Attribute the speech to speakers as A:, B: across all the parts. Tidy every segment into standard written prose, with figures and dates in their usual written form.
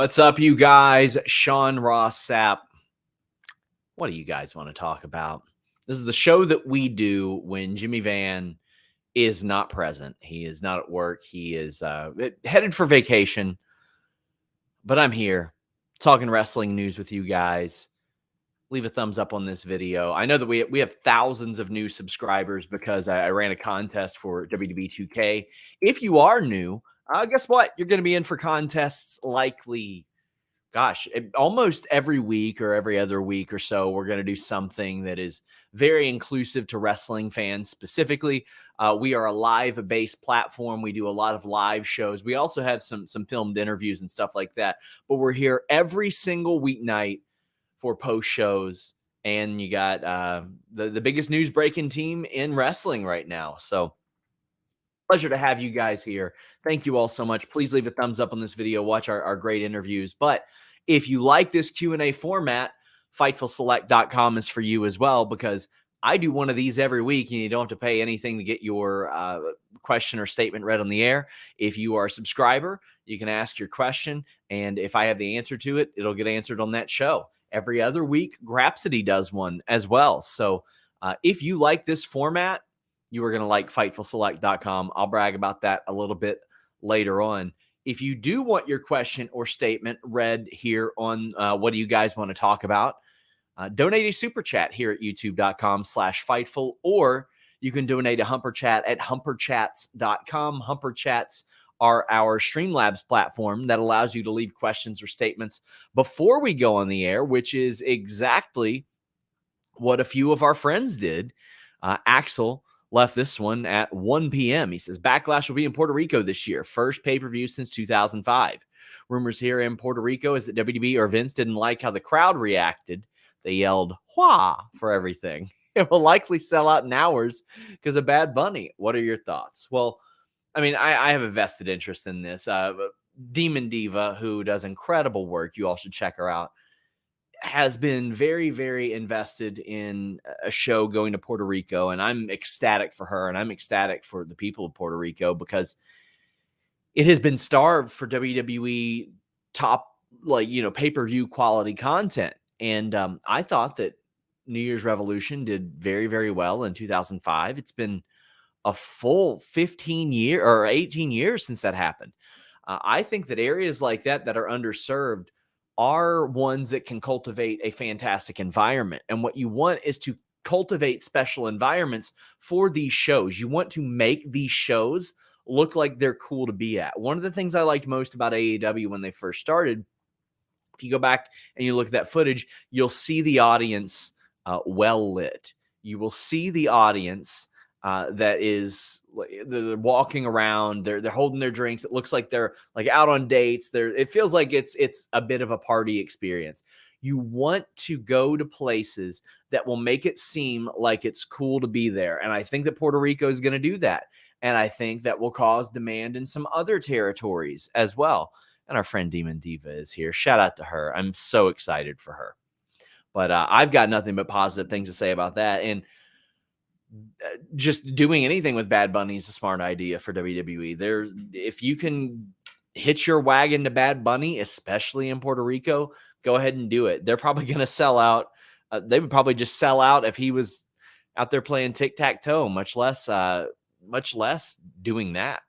A: What's up, you guys? Sean Ross Sapp. What do you guys want to talk about? This is the show that we do when Jimmy Van is not present. He is not at work. He is headed for vacation. But I'm here talking wrestling news with you guys. Leave a thumbs up on this video. I know that we have thousands of new subscribers because I ran a contest for WWE 2K. If you are new, guess what? You're going to be in for contests likely. Almost every week or every other week or so, we're going to do something that is very inclusive to wrestling fans specifically. We are a live-based platform. We do a lot of live shows. We also have some filmed interviews and stuff like that. But we're here every single weeknight for post shows. And you got the biggest news-breaking team in wrestling right now. So pleasure to have you guys here. Thank you all so much. Please leave a thumbs up on this video. Watch our great interviews. But if you like this Q&A format, FightfulSelect.com is for you as well, because I do one of these every week and you don't have to pay anything to get your question or statement read on the air. If you are a subscriber, you can ask your question, and if I have the answer to it, it'll get answered on that show. Every other week, Grapsody does one as well. So if you like this format, you are going to like FightfulSelect.com. I'll brag about that a little bit later on. If you do want your question or statement read here on what do you guys want to talk about, donate a super chat here at youtube.com/Fightful, or you can donate a humper chat at humperchats.com. Humper chats are our Streamlabs platform that allows you to leave questions or statements before we go on the air, which is exactly what a few of our friends did. Axel left this one at 1 p.m. He says, Backlash will be in Puerto Rico this year. First pay-per-view since 2005. Rumors here in Puerto Rico is that WWE or Vince didn't like how the crowd reacted. They yelled, "Wah!" for everything. It will likely sell out in hours because of Bad Bunny. What are your thoughts? Well, I mean, I have a vested interest in this. Demon Diva, who does incredible work, you all should check her out, has been very, very invested in a show going to Puerto Rico, and I'm ecstatic for her, and I'm ecstatic for the people of Puerto Rico, because it has been starved for WWE top, pay-per-view quality content. And I thought that New Year's Revolution did very, very well in 2005. It's been a full 18 years since that happened. I think that areas like that are underserved are ones that can cultivate a fantastic environment. And what you want is to cultivate special environments for these shows. You want to make these shows look like they're cool to be at. One of the things I liked most about AEW when they first started, if you go back and you look at that footage, you'll see the audience well lit. You will see the audience that is, they're walking around, they're holding their drinks. It looks like they're like out on dates. It feels like it's a bit of a party experience. You want to go to places that will make it seem like it's cool to be there. And I think that Puerto Rico is going to do that. And I think that will cause demand in some other territories as well. And our friend Demon Diva is here. Shout out to her. I'm so excited for her. But I've got nothing but positive things to say about that. And just doing anything with Bad Bunny is a smart idea for WWE. If you can hitch your wagon to Bad Bunny, especially in Puerto Rico, go ahead and do it. They're probably going to sell out. They would probably just sell out if he was out there playing tic-tac-toe, much less doing that.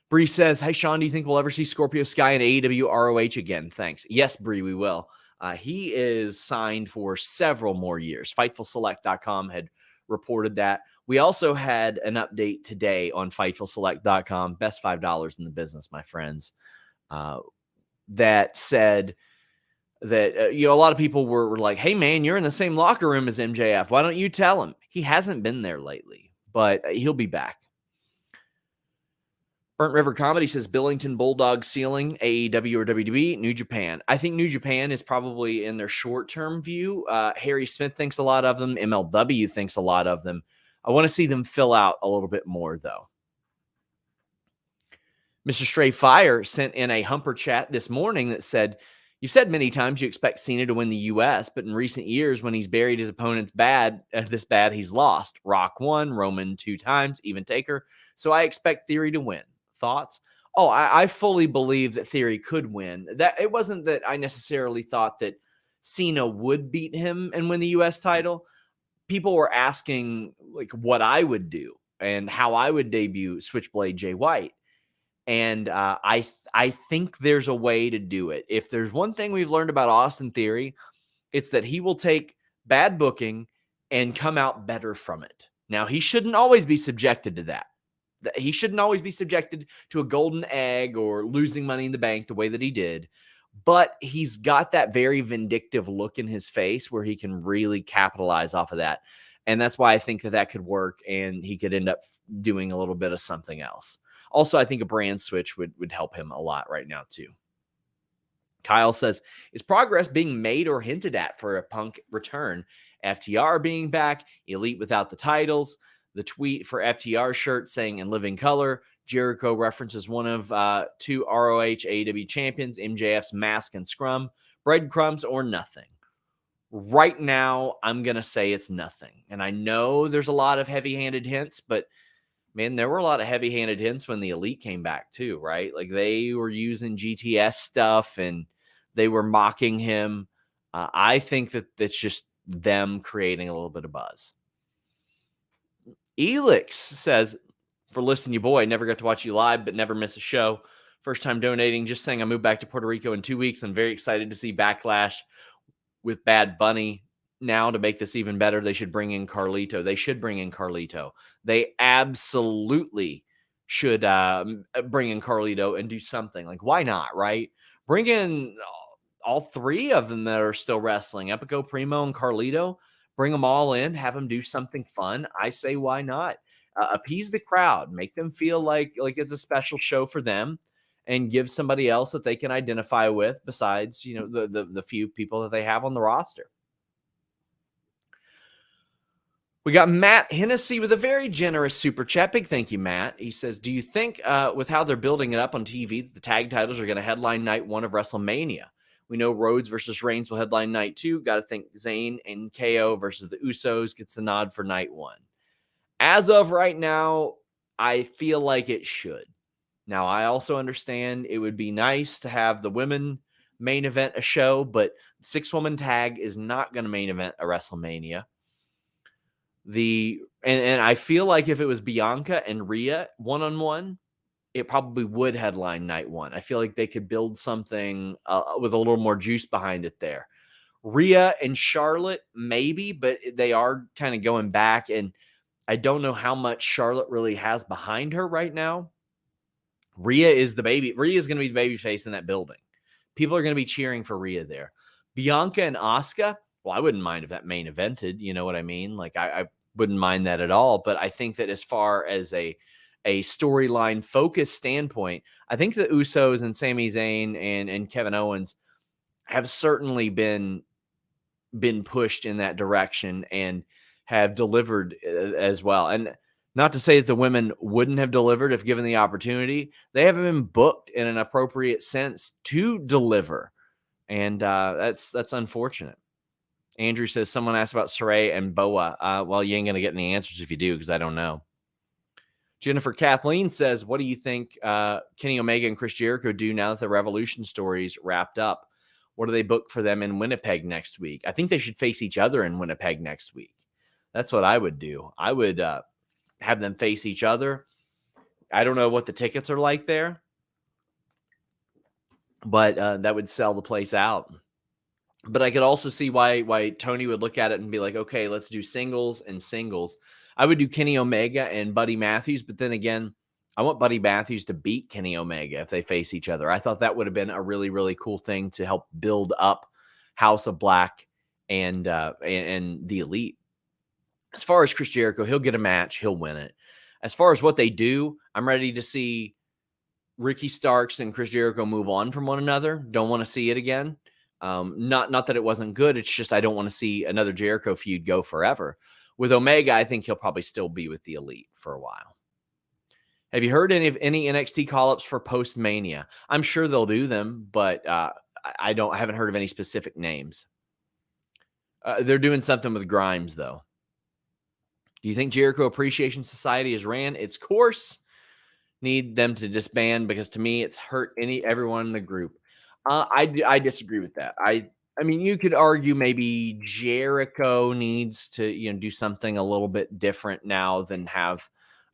A: Bree says, hey, Sean, do you think we'll ever see Scorpio Sky in AEW ROH again? Thanks. Yes, Bree, we will. He is signed for several more years. FightfulSelect.com had reported that. We also had an update today on FightfulSelect.com, best $5 in the business, my friends, that said that, a lot of people were like, hey, man, you're in the same locker room as MJF. Why don't you tell him? He hasn't been there lately, but he'll be back. Burnt River Comedy says Billington Bulldog ceiling, AEW or WWE, New Japan. I think New Japan is probably in their short-term view. Harry Smith thinks a lot of them. MLW thinks a lot of them. I want to see them fill out a little bit more, though. Mr. Stray Fire sent in a humper chat this morning that said, you've said many times you expect Cena to win the U.S., but in recent years, when he's buried his opponents this bad, he's lost. Rock won, Roman 2 times, even Taker. So I expect Theory to win. Thoughts? Oh, I fully believe that Theory could win. That it wasn't that I necessarily thought that Cena would beat him and win the US title. People were asking like what I would do and how I would debut Switchblade Jay White. And I think there's a way to do it. If there's one thing we've learned about Austin Theory, it's that he will take bad booking and come out better from it. Now, he shouldn't always be subjected to that. He shouldn't always be subjected to a golden egg or losing money in the bank the way that he did. But he's got that very vindictive look in his face where he can really capitalize off of that. And that's why I think that that could work and he could end up doing a little bit of something else. Also, I think a brand switch would help him a lot right now, too. Kyle says, is progress being made or hinted at for a Punk return? FTR being back, Elite without the titles. The tweet for FTR shirt saying in living color, Jericho references one of two ROH AEW champions, MJF's mask and scrum, breadcrumbs or nothing. Right now, I'm going to say it's nothing. And I know there's a lot of heavy-handed hints, but man, there were a lot of heavy-handed hints when the Elite came back too, right? Like they were using GTS stuff and they were mocking him. I think that that's just them creating a little bit of buzz. Elix says, for listen, you boy, never got to watch you live, but never miss a show. First time donating, just saying I moved back to Puerto Rico in 2 weeks. I'm very excited to see Backlash with Bad Bunny. Now, to make this even better, they should bring in Carlito. They absolutely should bring in Carlito and do something. Like, why not, right? Bring in all three of them that are still wrestling, Epico, Primo, and Carlito. Bring them all in, have them do something fun. I say, why not? Appease the crowd, make them feel like it's a special show for them, and give somebody else that they can identify with besides, the few people that they have on the roster. We got Matt Hennessy with a very generous super chat. Big thank you, Matt. He says, do you think with how they're building it up on TV, the tag titles are going to headline night 1 of WrestleMania? We know Rhodes versus Reigns will headline night 2. Got to think Zayn and KO versus the Usos gets the nod for night 1. As of right now, I feel like it should. Now, I also understand it would be nice to have the women main event a show, but 6-woman tag is not going to main event a WrestleMania. And I feel like if it was Bianca and Rhea one-on-one, it probably would headline night 1. I feel like they could build something with a little more juice behind it there. Rhea and Charlotte, maybe, but they are kind of going back, and I don't know how much Charlotte really has behind her right now. Rhea is the baby. Rhea is going to be the baby face in that building. People are going to be cheering for Rhea there. Bianca and Asuka, well, I wouldn't mind if that main evented. You know what I mean? Like, I wouldn't mind that at all. But I think that as far as a storyline focus standpoint, I think the Usos and Sami Zayn and Kevin Owens have certainly been pushed in that direction and have delivered as well. And not to say that the women wouldn't have delivered if given the opportunity. They haven't been booked in an appropriate sense to deliver. And that's unfortunate. Andrew says, someone asked about Saray and Boa. Well, you ain't going to get any answers if you do, because I don't know. Jennifer Kathleen says, what do you think Kenny Omega and Chris Jericho do now that the Revolution story's wrapped up? What do they book for them in Winnipeg next week? I think they should face each other in Winnipeg next week. That's what I would do. I would have them face each other. I don't know what the tickets are like there, but that would sell the place out. But I could also see why Tony would look at it and be like, okay, let's do singles and singles. I would do Kenny Omega and Buddy Matthews, but then again, I want Buddy Matthews to beat Kenny Omega if they face each other. I thought that would have been a really, really cool thing to help build up House of Black and the Elite. As far as Chris Jericho, he'll get a match. He'll win it. As far as what they do, I'm ready to see Ricky Starks and Chris Jericho move on from one another. Don't want to see it again. Not that it wasn't good. It's just I don't want to see another Jericho feud go forever. With Omega, I think he'll probably still be with the Elite for a while. Have you heard any NXT call-ups for Post-Mania? I'm sure they'll do them, but I haven't heard of any specific names. They're doing something with Grimes, though. Do you think Jericho Appreciation Society has ran its course? need them to disband because to me it's hurt everyone in the group. I disagree with that. I mean, you could argue maybe Jericho needs to do something a little bit different now than have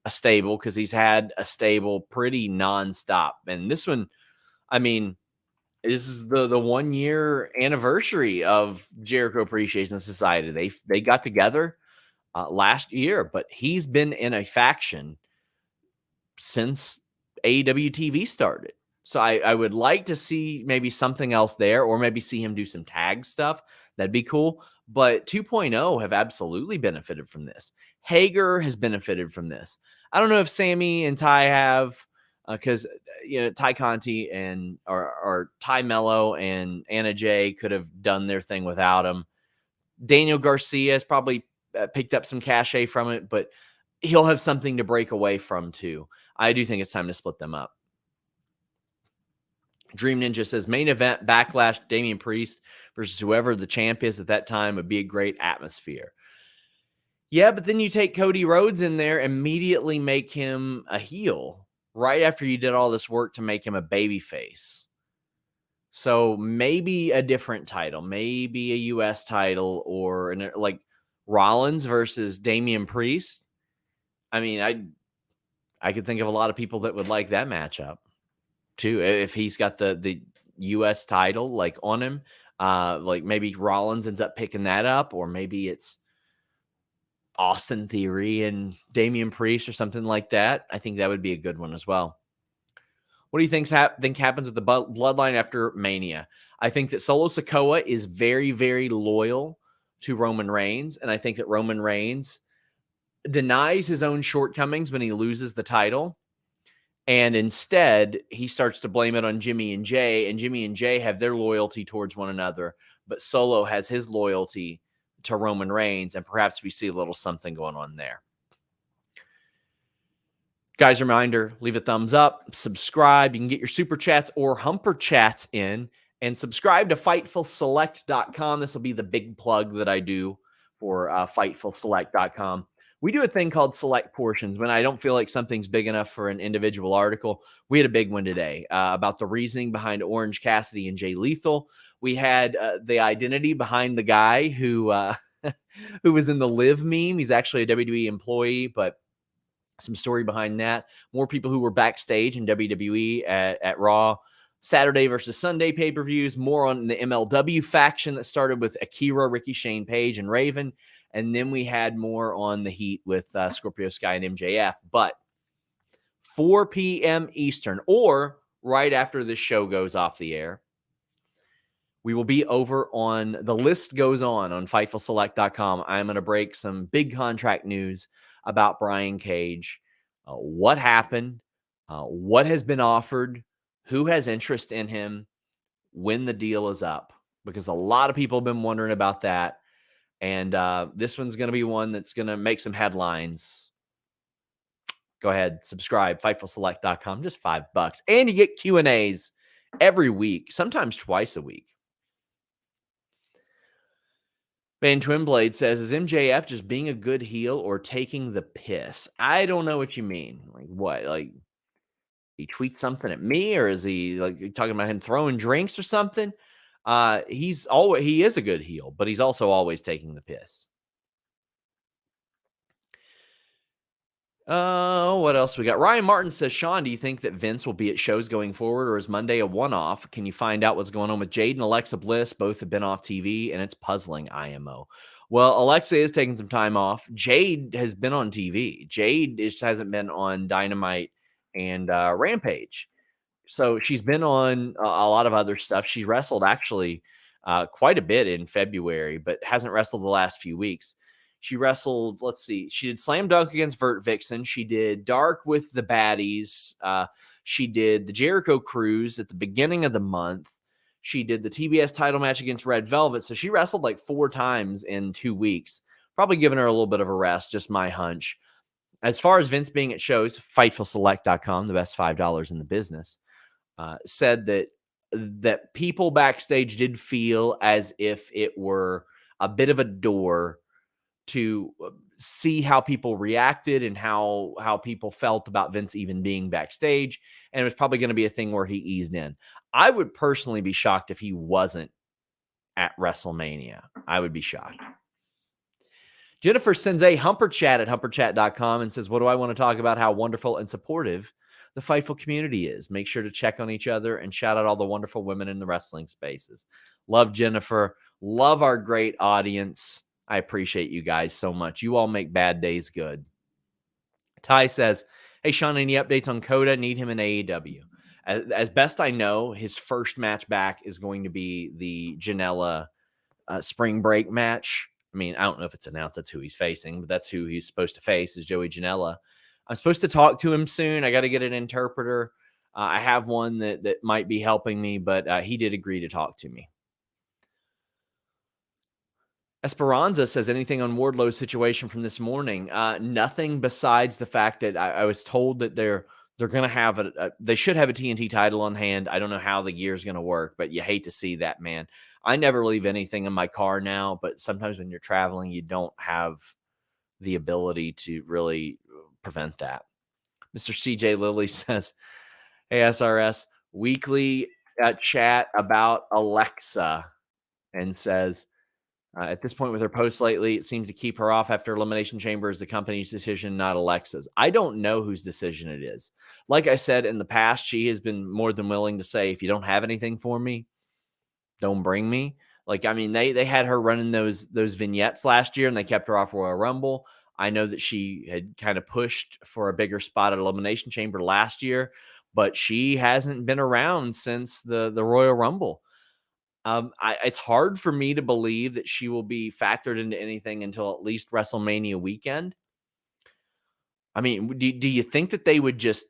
A: a stable, because he's had a stable pretty nonstop. And this one, I mean, this is the 1 year anniversary of Jericho Appreciation Society. They got together last year, but he's been in a faction since AEW TV started. So I would like to see maybe something else there, or maybe see him do some tag stuff. That'd be cool. But 2.0 have absolutely benefited from this. Hager has benefited from this. I don't know if Sammy and Ty have, because Ty Conti and or Ty Mello and Anna Jay could have done their thing without him. Daniel Garcia has probably picked up some cachet from it, but he'll have something to break away from too. I do think it's time to split them up. Dream Ninja says main event Backlash, Damian Priest versus whoever the champ is at that time would be a great atmosphere. Yeah, but then you take Cody Rhodes in there, immediately make him a heel right after you did all this work to make him a babyface. So maybe a different title, maybe a US title, or like Rollins versus Damian Priest. I mean, I could think of a lot of people that would like that matchup too, if he's got the US title like on him. Like maybe Rollins ends up picking that up, or maybe it's Austin Theory and Damian Priest or something like that. I think that would be a good one as well. What do you think happens with the Bloodline after Mania? I think that Solo Sikoa is very, very loyal to Roman Reigns, and I think that Roman Reigns denies his own shortcomings when he loses the title, and instead he starts to blame it on Jimmy and Jay, and Jimmy and Jay have their loyalty towards one another, but Solo has his loyalty to Roman Reigns, and perhaps we see a little something going on there. Guys, reminder, leave a thumbs up, subscribe. You can get your super chats or humper chats in, and subscribe to FightfulSelect.com. This will be the big plug that I do for FightfulSelect.com. We do a thing called Select Portions. When I don't feel like something's big enough for an individual article, we had a big one today about the reasoning behind Orange Cassidy and Jay Lethal. We had the identity behind the guy who who was in the Live meme. He's actually a WWE employee, but some story behind that. More people who were backstage in WWE at Raw. Saturday versus Sunday pay-per-views. More on the MLW faction that started with Akira, Ricky, Shane Page, and Raven. And then we had more on the Heat with Scorpio Sky and MJF. But 4 p.m. Eastern, or right after this show goes off the air, we will be over on The List Goes on FightfulSelect.com. I'm going to break some big contract news about Brian Cage, what happened, what has been offered, who has interest in him, when the deal is up, because a lot of people have been wondering about that. And this one's going to be one that's going to make some headlines. Go ahead, subscribe, FightfulSelect.com, just $5. And you get Q&As every week, sometimes twice a week. Van Twinblade says, is MJF just being a good heel or taking the piss? I don't know what you mean. Like what? Like he tweets something at me, or is he like talking about him throwing drinks or something? He is a good heel, but he's also always taking the piss. What else we got? Ryan Martin says, Sean, do you think that Vince will be at shows going forward, or is Monday a one-off? Can you find out what's going on with Jade and Alexa Bliss? Both have been off TV, and it's puzzling, IMO. Well, Alexa is taking some time off. Jade has been on TV. Jade just hasn't been on Dynamite and Rampage. So she's been on a lot of other stuff. She wrestled actually quite a bit in February, but hasn't wrestled the last few weeks. She wrestled, let's see, she did Slam Dunk against Vert Vixen. She did Dark with the Baddies. She did the Jericho Cruise at the beginning of the month. She did the TBS title match against Red Velvet. So she wrestled like 4 times in 2 weeks. Probably giving her a little bit of a rest, just my hunch. As far as Vince being at shows, FightfulSelect.com, the best $5 in the business, said that people backstage did feel as if it were a bit of a door to see how people reacted and how people felt about Vince even being backstage. And it was probably going to be a thing where he eased in. I would personally be shocked if he wasn't at WrestleMania. I would be shocked. Jennifer sends a humperchat at humperchat.com and says, what do I want to talk about? How wonderful and supportive the Fightful community is. Make sure to check on each other and shout out all the wonderful women in the wrestling spaces. Love Jennifer. Love our great audience. I appreciate you guys so much. You all make bad days good. Ty says, hey, Sean, any updates on Coda? Need him in AEW. As best I know, his first match back is going to be the Janela spring break match. I mean, I don't know if it's announced that's who he's facing, but that's who he's supposed to face is Joey Janela. I'm supposed to talk to him soon. I got to get an interpreter. I have one that might be helping me, but he did agree to talk to me. Esperanza says, anything on Wardlow's situation from this morning? Nothing besides the fact that I was told that they're going to have they should have a TNT title on hand. I don't know how the gear's going to work, but you hate to see that, man. I never leave anything in my car now, but sometimes when you're traveling, you don't have the ability to really prevent that. Mr. CJ Lilly says, hey, SRS, weekly chat about Alexa, and says, at this point with her posts lately, it seems to keep her off after Elimination Chamber is the company's decision, not Alexa's. I don't know whose decision it is. Like I said in the past, she has been more than willing to say, if you don't have anything for me, don't bring me. Like, I mean, they had her running those vignettes last year and they kept her off Royal Rumble. I know that she had kind of pushed for a bigger spot at Elimination Chamber last year, but she hasn't been around since the Royal Rumble. It's hard for me to believe that she will be factored into anything until at least WrestleMania weekend. I mean, do you think that they would just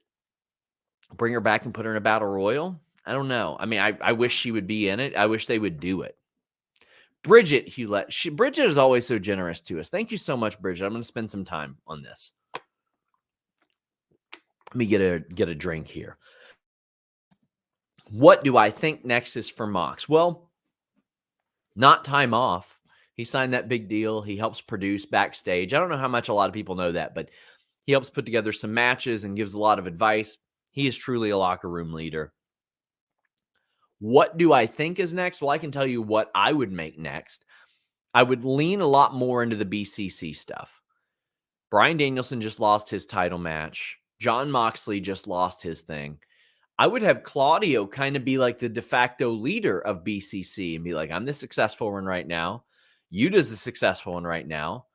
A: bring her back and put her in a battle royal? I don't know. I mean, I wish she would be in it. I wish they would do it. Bridget Hewlett. Bridget is always so generous to us. Thank you so much, Bridget. I'm going to spend some time on this. Let me get a drink here. What do I think next is for Mox? Well, not time off. He signed that big deal. He helps produce backstage. I don't know how much a lot of people know that, but he helps put together some matches and gives a lot of advice. He is truly a locker room leader. What do I think is next? Well, I can tell you what I would make next. I would lean a lot more into the BCC stuff. Bryan Danielson just lost his title match. Jon Moxley just lost his thing. I would have Claudio kind of be like the de facto leader of BCC and be like, I'm the successful one right now. Yuta's the successful one right now.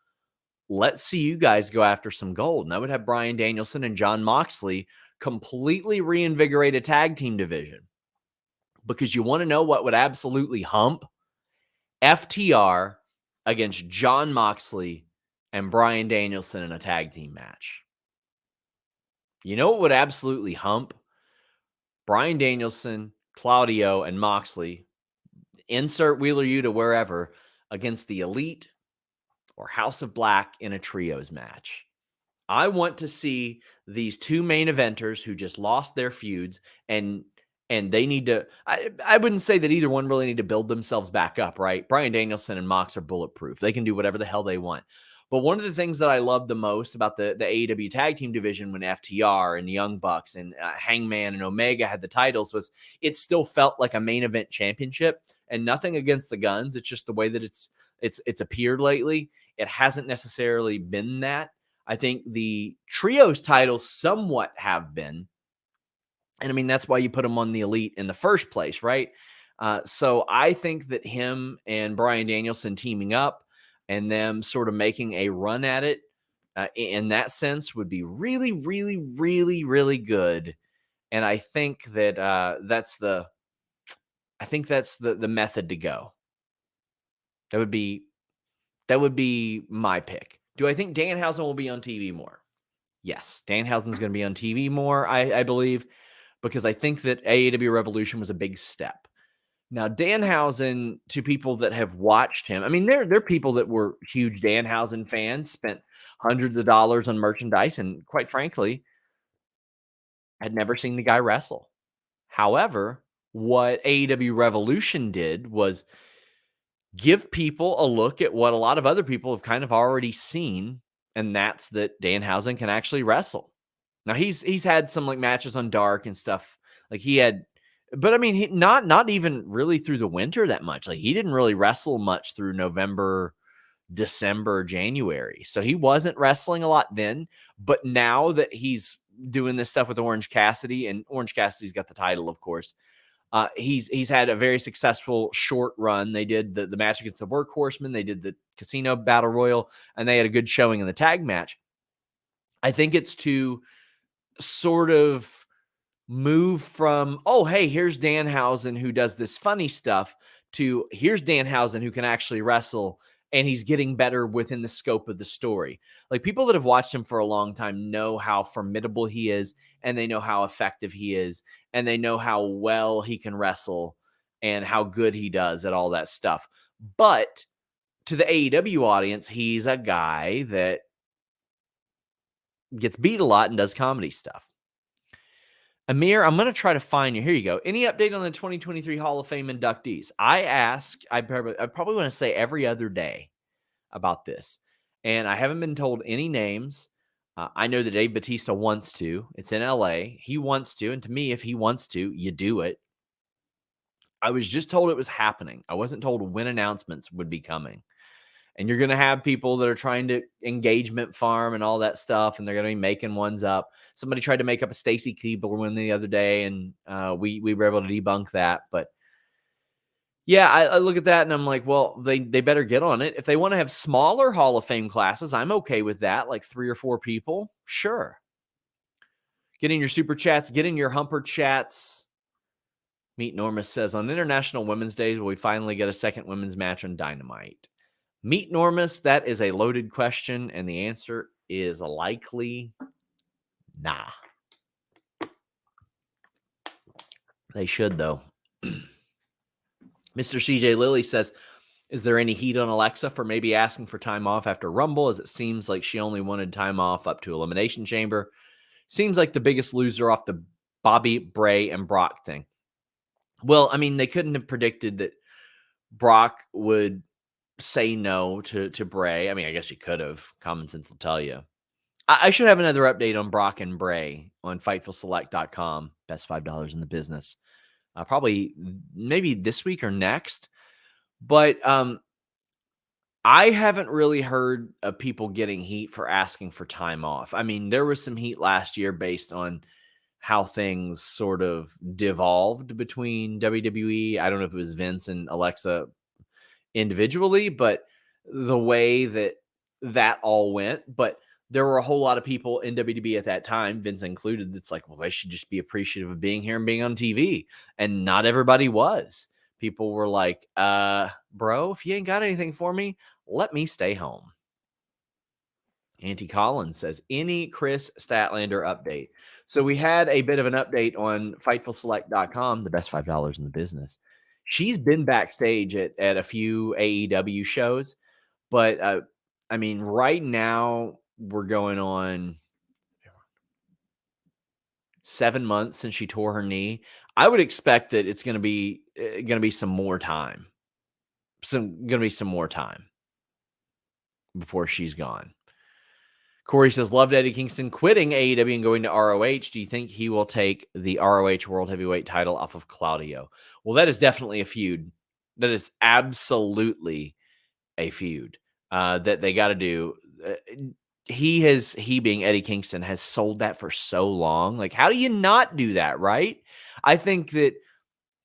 A: Let's see you guys go after some gold. And I would have Bryan Danielson and Jon Moxley completely reinvigorate a tag team division. Because you want to know what would absolutely hump? FTR against Jon Moxley and Bryan Danielson in a tag team match. You know what would absolutely hump? Bryan Danielson, Claudio, and Moxley, insert Wheeler Yuta wherever, against the Elite or House of Black in a trios match. I want to see these two main eventers who just lost their feuds, and they need to, I wouldn't say that either one really need to build themselves back up, right? Bryan Danielson and Mox are bulletproof. They can do whatever the hell they want. But one of the things that I loved the most about the AEW tag team division when FTR and the Young Bucks and Hangman and Omega had the titles was it still felt like a main event championship, and nothing against the Guns. It's just the way that it's appeared lately. It hasn't necessarily been that. I think the trios titles somewhat have been. And I mean, that's why you put them on the Elite in the first place, right? So I think that him and Bryan Danielson teaming up and them sort of making a run at it in that sense would be really, really, really, really good. And I think that that's the method to go. That would be my pick. Do I think Danhausen will be on TV more? Yes, Danhausen's going to be on TV more, I believe, because I think that AEW Revolution was a big step. Now, Danhausen, to people that have watched him, I mean, there are people that were huge Danhausen fans, spent hundreds of dollars on merchandise, and quite frankly, had never seen the guy wrestle. However, what AEW Revolution did was give people a look at what a lot of other people have kind of already seen, and that's that Danhausen can actually wrestle. Now he's had some like matches on Dark and stuff. Like he had, but I mean, he not even really through the winter that much. Like he didn't really wrestle much through November, December, January. So he wasn't wrestling a lot then. But now that he's doing this stuff with Orange Cassidy, and Orange Cassidy's got the title, of course. He's had a very successful short run. They did the match against the Workhorsemen. They did the Casino Battle Royal, and they had a good showing in the tag match. I think it's to sort of move from, oh, hey, here's Danhausen who does this funny stuff, to here's Danhausen who can actually wrestle, and he's getting better within the scope of the story. Like people that have watched him for a long time know how formidable he is, and they know how effective he is, and they know how well he can wrestle and how good he does at all that stuff. But to the AEW audience, he's a guy that gets beat a lot and does comedy stuff. Amir, I'm going to try to find you. Here you go. Any update on the 2023 Hall of Fame inductees? I probably want to say every other day about this, and I haven't been told any names. I know that Dave Bautista wants to. It's in LA. He wants to, and to me, if he wants to, you do it. I was just told it was happening. I wasn't told when announcements would be coming. And you're going to have people that are trying to engagement farm and all that stuff, and they're going to be making ones up. Somebody tried to make up a Stacy Keibler one the other day, and we were able to debunk that. But yeah, I look at that and I'm like, well, they better get on it. If they want to have smaller Hall of Fame classes, I'm okay with that, like 3 or 4 people. Sure. Get in your super chats, get in your humper chats. Meet Normus says, on International Women's Days, will we finally get a second women's match on Dynamite? Meet Normus, that is a loaded question, and the answer is likely nah. They should, though. Mr. CJ Lilly says, is there any heat on Alexa for maybe asking for time off after Rumble, as it seems like she only wanted time off up to Elimination Chamber? Seems like the biggest loser off the Bobby, Bray, and Brock thing. Well, I mean, they couldn't have predicted that Brock would say no to Bray. I mean, I guess you could have. Common sense will tell you. I should have another update on Brock and Bray on FightfulSelect.com. Best $5 in the business. Probably maybe this week or next. But I haven't really heard of people getting heat for asking for time off. I mean, there was some heat last year based on how things sort of devolved between WWE. I don't know if it was Vince and Alexa individually, but the way that all went. But there were a whole lot of people in WWE at that time, Vince included, that's like, well, they should just be appreciative of being here and being on TV. And not everybody was. People were like, bro, if you ain't got anything for me, let me stay home. Auntie Collins says, any Chris Statlander update? So we had a bit of an update on FightfulSelect.com, the best $5 in the business. She's been backstage at a few AEW shows, but I mean, right now we're going on 7 months since she tore her knee. I would expect that it's going to be some more time. Going to be some more time before she's gone. Corey says, loved Eddie Kingston quitting AEW and going to ROH. Do you think he will take the ROH World Heavyweight title off of Claudio? Well, that is definitely a feud. That is absolutely a feud that they got to do. He being Eddie Kingston has sold that for so long. Like, how do you not do that, right? I think that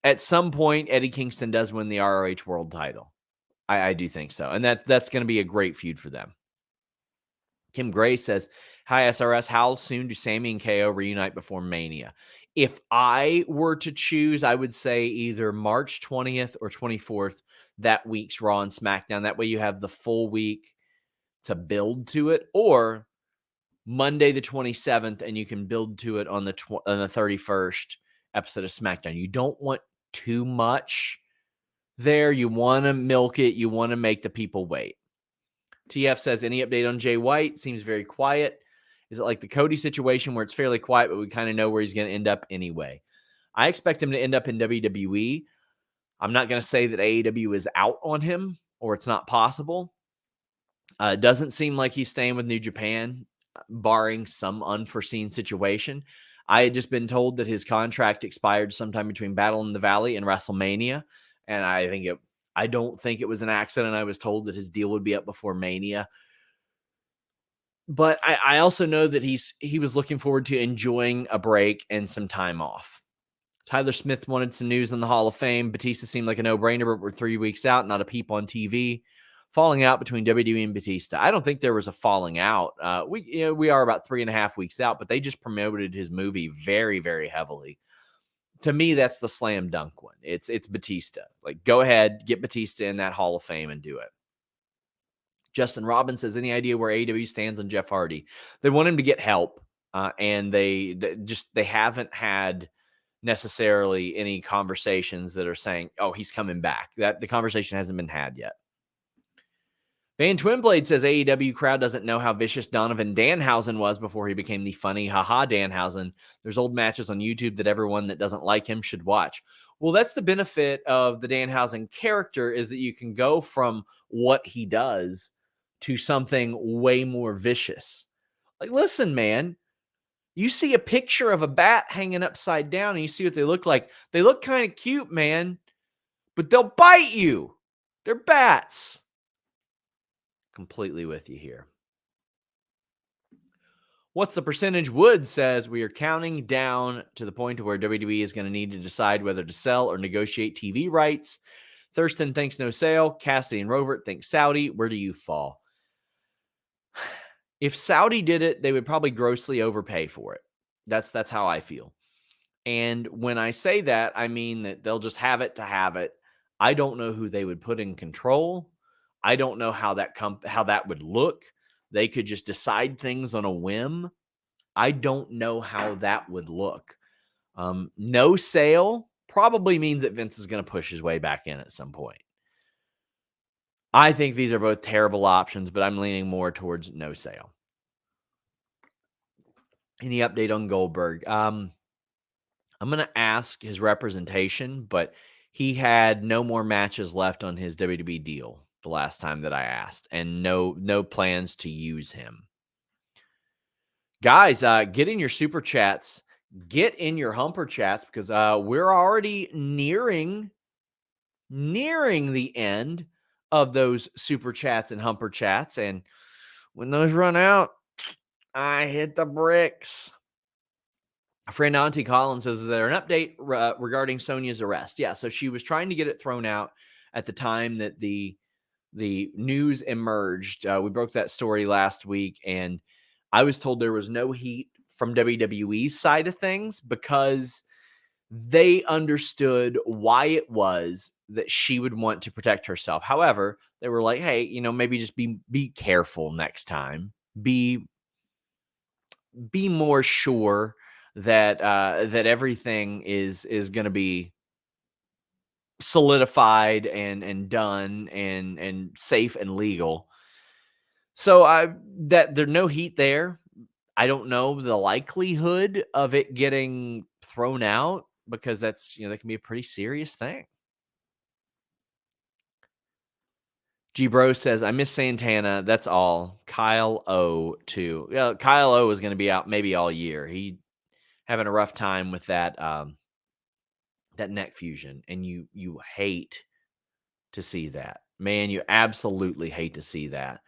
A: at some point, Eddie Kingston does win the ROH World title. I do think so. And that's going to be a great feud for them. Kim Gray says, hi, SRS. How soon do Sammy and KO reunite before Mania? If I were to choose, I would say either March 20th or 24th, that week's Raw and SmackDown. That way you have the full week to build to it, or Monday the 27th, and you can build to it on the 31st episode of SmackDown. You don't want too much there. You want to milk it. You want to make the people wait. TF says, any update on Jay White? Seems very quiet. Is it like the Cody situation where it's fairly quiet, but we kind of know where he's going to end up anyway? I expect him to end up in WWE. I'm not going to say that AEW is out on him or it's not possible. It doesn't seem like he's staying with New Japan, barring some unforeseen situation. I had just been told that his contract expired sometime between Battle in the Valley and WrestleMania, and I don't think it was an accident. I was told that his deal would be up before Mania. But I also know that he was looking forward to enjoying a break and some time off. Tyler Smith wanted some news on the Hall of Fame. Batista seemed like a no-brainer, but we're 3 weeks out, not a peep on TV. Falling out between WWE and Batista. I don't think there was a falling out. We are about 3.5 weeks out, but they just promoted his movie very, very heavily. To me, that's the slam dunk one. It's Batista. Like, go ahead, get Batista in that Hall of Fame and do it. Justin Robbins says, any idea where AEW stands on Jeff Hardy? They want him to get help, and they haven't had necessarily any conversations that are saying, oh, he's coming back. That the conversation hasn't been had yet. Van Twinblade says AEW crowd doesn't know how vicious Donovan Danhausen was before he became the funny haha Danhausen. There's old matches on YouTube that everyone that doesn't like him should watch. Well, that's the benefit of the Danhausen character, is that you can go from what he does to something way more vicious. Like, listen, man, you see a picture of a bat hanging upside down and you see what they look like. They look kind of cute, man, but they'll bite you. They're bats. Completely with you here. What's the percentage? Wood says we are counting down to the point where WWE is going to need to decide whether to sell or negotiate TV rights. Thurston thinks no sale. Cassidy and Rovert think Saudi. Where do you fall? If Saudi did it, they would probably grossly overpay for it. That's how I feel. And when I say that, I mean that they'll just have it to have it. I don't know who they would put in control. I don't know how that would look. They could just decide things on a whim. I don't know how that would look. No sale probably means that Vince is going to push his way back in at some point. I think these are both terrible options, but I'm leaning more towards no sale. Any update on Goldberg? I'm going to ask his representation, but he had no more matches left on his WWE deal the last time that I asked, and no plans to use him. Guys, get in your super chats, get in your humper chats, because we're already nearing the end of those super chats and humper chats, and when those run out, I hit the bricks. Friend Auntie Collins says, is there an update regarding Sonya's arrest? Yeah, so she was trying to get it thrown out at the time that the news emerged. We broke that story last week, and I was told there was no heat from WWE's side of things because they understood why it was that she would want to protect herself. However, they were like, hey, maybe just be careful next time. Be more sure that that everything is going to be solidified and done and safe and legal. So that there's no heat there. I don't know the likelihood of it getting thrown out because that's, that can be a pretty serious thing. G Bro says, I miss Santana. That's all. Kyle O too. Yeah, Kyle O is going to be out maybe all year. He having a rough time with that that neck fusion, and you hate to see that. Man, you absolutely hate to see that.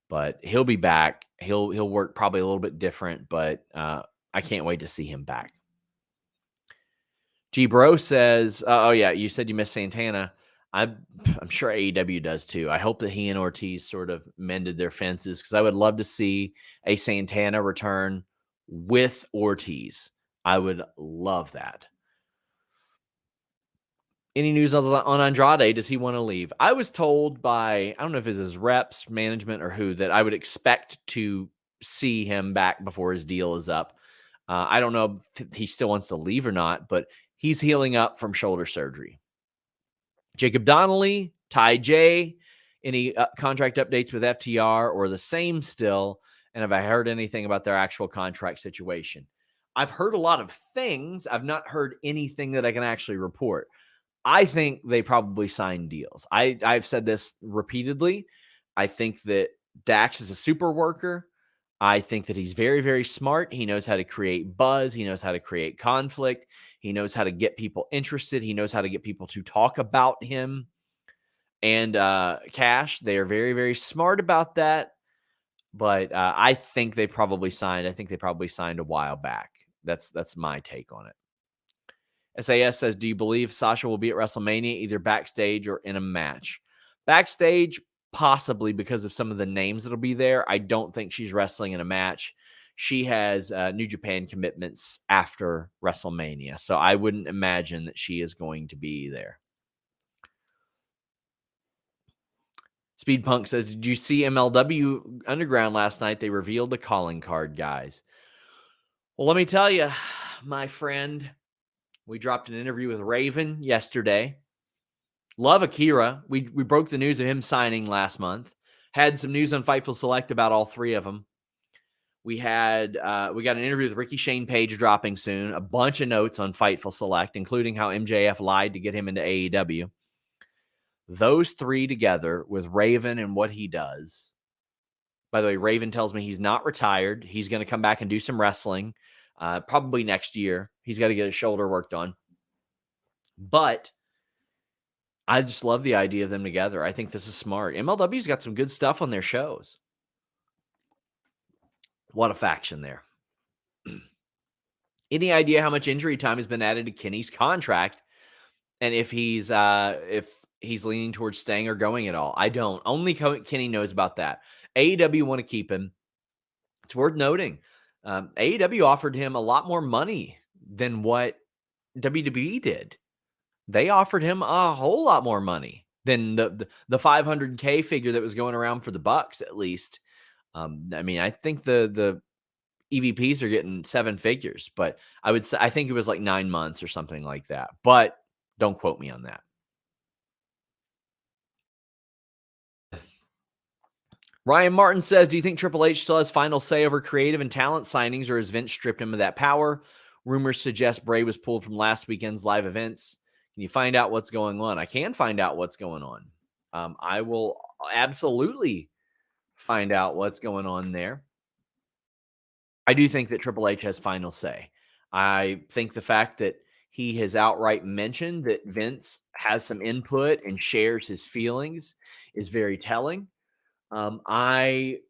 A: But he'll be back. He'll work probably a little bit different, but I can't wait to see him back. G Bro says, oh yeah, you said you miss Santana. I'm sure AEW does too. I hope that he and Ortiz sort of mended their fences, because I would love to see a Santana return with Ortiz. I would love that. Any news on Andrade? Does he want to leave? I was told by, I don't know if it's his reps, management, or who, that I would expect to see him back before his deal is up. I don't know if he still wants to leave or not, but he's healing up from shoulder surgery. Jacob Donnelly, Ty J, any contract updates with FTR or the same still? And have I heard anything about their actual contract situation? I've heard a lot of things. I've not heard anything that I can actually report. I think they probably signed deals. I've said this repeatedly. I think that Dax is a super worker. I think that he's very, very smart. He knows how to create buzz. He knows how to create conflict. He knows how to get people interested. He knows how to get people to talk about him. And Cash, they are very, very smart about that. But I think they probably signed. I think they probably signed a while back. That's my take on it. SAS says, do you believe Sasha will be at WrestleMania, either backstage or in a match? Backstage, possibly, because of some of the names that'll be there. I don't think she's wrestling in a match. She has New Japan commitments after WrestleMania, so I wouldn't imagine that she is going to be there. Speed Punk says, did you see MLW Underground last night? They revealed the calling card guys. Well, let me tell you, my friend, we dropped an interview with Raven yesterday. Love Akira. We broke the news of him signing last month. Had some news on Fightful Select about all three of them. We got an interview with Ricky Shane Page dropping soon. A bunch of notes on Fightful Select, including how MJF lied to get him into AEW. Those three together with Raven and what he does. By the way, Raven tells me he's not retired. He's going to come back and do some wrestling, probably next year. He's got to get his shoulder worked on. But I just love the idea of them together. I think this is smart. MLW's got some good stuff on their shows. What a faction there. Any idea how much injury time has been added to Kenny's contract? And if he's leaning towards staying or going at all? I don't. Only Kenny knows about that. AEW want to keep him. It's worth noting. AEW offered him a lot more money than what WWE did. They offered him a whole lot more money than the $500K figure that was going around for the Bucks, at least. I mean, I think the EVPs are getting 7 figures, but I think it was like 9 months or something like that. But don't quote me on that. Ryan Martin says, do you think Triple H still has final say over creative and talent signings, or has Vince stripped him of that power? Rumors suggest Bray was pulled from last weekend's live events. Can you find out what's going on? I can find out what's going on. I will absolutely find out what's going on there. I do think that Triple H has final say. I think the fact that he has outright mentioned that Vince has some input and shares his feelings is very telling. The